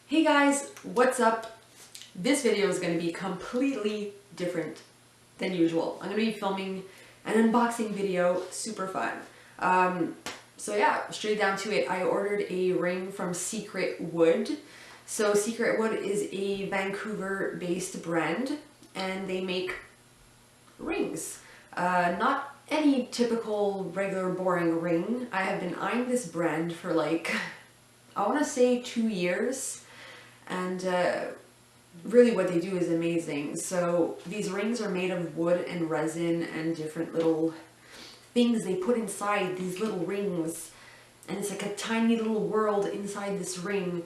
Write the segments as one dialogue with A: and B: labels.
A: Hey guys, what's up? This video is going to be completely different than usual. I'm going to be filming an unboxing video, super fun. So yeah, straight down to it. I ordered a ring from Secret Wood. So Secret Wood is a Vancouver-based brand and they make rings. Not any typical regular boring ring. I have been eyeing this brand for like, I want to say 2 years. And really what they do is amazing. So these rings are made of wood and resin and different little things they put inside these little rings. And it's like a tiny little world inside this ring,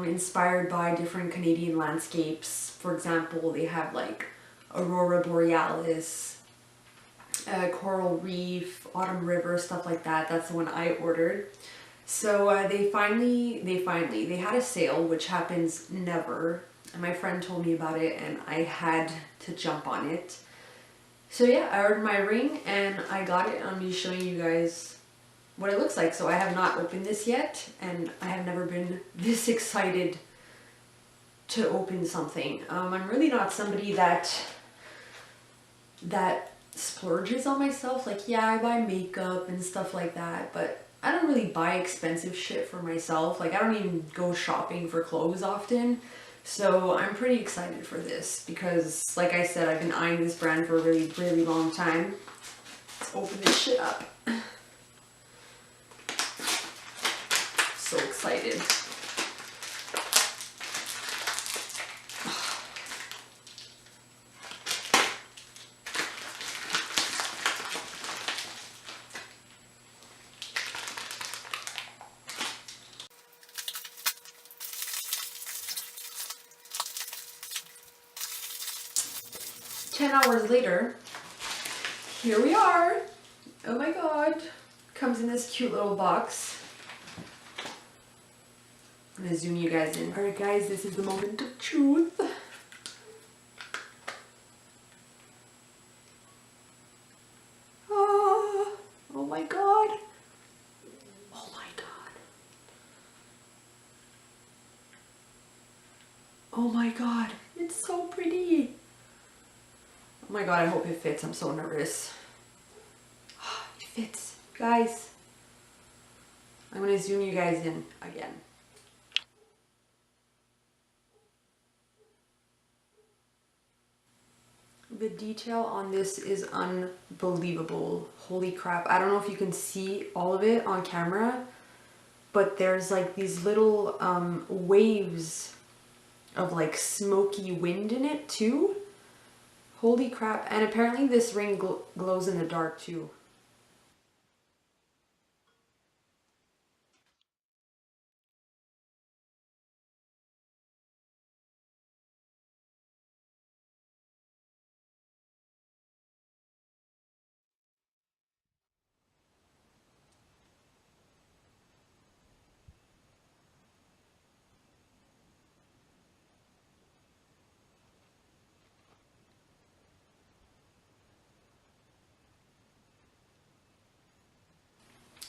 A: inspired by different Canadian landscapes. For example, they have like Aurora Borealis, Coral Reef, Autumn River, stuff like that. That's the one I ordered. So they had a sale, which happens never, and my friend told me about it and I had to jump on it. So yeah, I ordered my ring and I got it, and I'm going to be showing you guys what it looks like. So I have not opened this yet, and I have never been this excited to open something. I'm really not somebody that splurges on myself. Like, yeah, I buy makeup and stuff like that, but I don't really buy expensive shit for myself. Like, I don't even go shopping for clothes often. So I'm pretty excited for this because, like I said, I've been eyeing this brand for a really, really long time. Let's open this shit up. So excited. 10 hours later, here we are. Oh my god. Comes in this cute little box. I'm gonna zoom you guys in. Alright guys, this is the moment of truth. Oh my god. Oh my god. Oh my god. It's so pretty. Oh my god, I hope it fits. I'm so nervous. It fits. Guys, I'm going to zoom you guys in again. The detail on this is unbelievable. Holy crap. I don't know if you can see all of it on camera, but there's like these little waves of like smoky wind in it too. Holy crap. And apparently this ring glows in the dark too.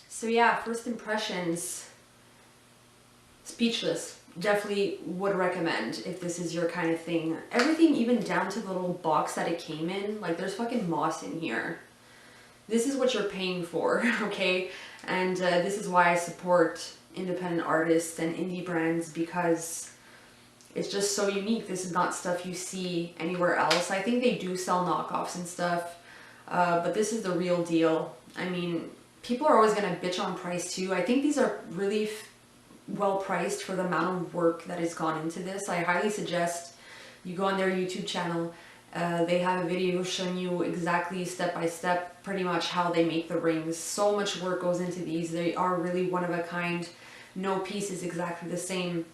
A: So yeah, first impressions, speechless. Definitely would recommend if this is your kind of thing. Everything, even down to the little box that it came in, like there's fucking moss in here. This is what you're paying for, okay? And this is why I support independent artists and indie brands, because it's just so unique. This is not stuff you see anywhere else. I think they do sell knockoffs and stuff, but this is the real deal. I mean, people are always gonna bitch on price too. I think these are really well priced for the amount of work that has gone into this. I highly suggest you go on their YouTube channel. They have a video showing you exactly step by step pretty much how they make the rings. So much work goes into these. They are really one of a kind. No piece is exactly the same.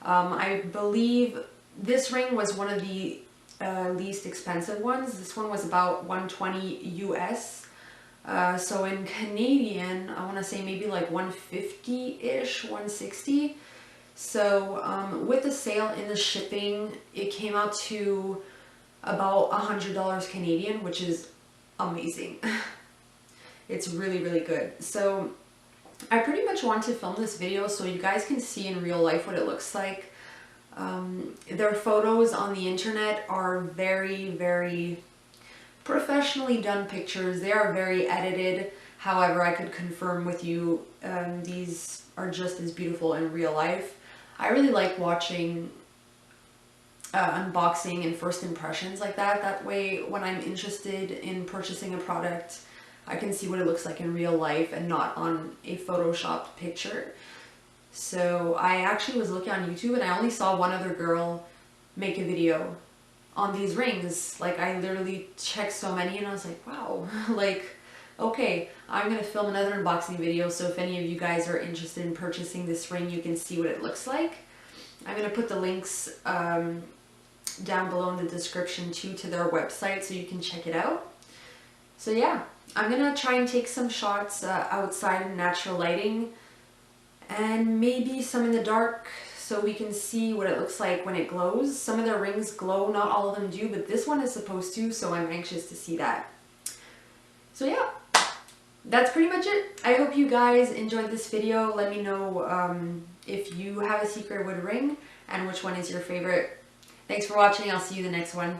A: I believe this ring was one of the least expensive ones. This one was about $120 US. So in Canadian, I want to say maybe like 150-ish, 160. So with the sale and the shipping, it came out to about $100 Canadian, which is amazing. It's really, really good. So I pretty much want to film this video so you guys can see in real life what it looks like. Their photos on the internet are very, very professionally done pictures. They are very edited. However, I could confirm with you, these are just as beautiful in real life. I really like watching unboxing and first impressions like that. That way, when I'm interested in purchasing a product, I can see what it looks like in real life and not on a photoshopped picture. So I actually was looking on YouTube and I only saw one other girl make a video on these rings. Like, I literally checked so many and I was like, wow, like, okay, I'm gonna film another unboxing video, so if any of you guys are interested in purchasing this ring, you can see what it looks like. I'm gonna put the links down below in the description too to their website so you can check it out. So yeah, I'm gonna try and take some shots outside in natural lighting and maybe some in the dark so we can see what it looks like when it glows. Some of their rings glow, not all of them do, but this one is supposed to, so I'm anxious to see that. So yeah, that's pretty much it. I hope you guys enjoyed this video. Let me know if you have a secret wood ring and which one is your favorite. Thanks for watching. I'll see you in the next one.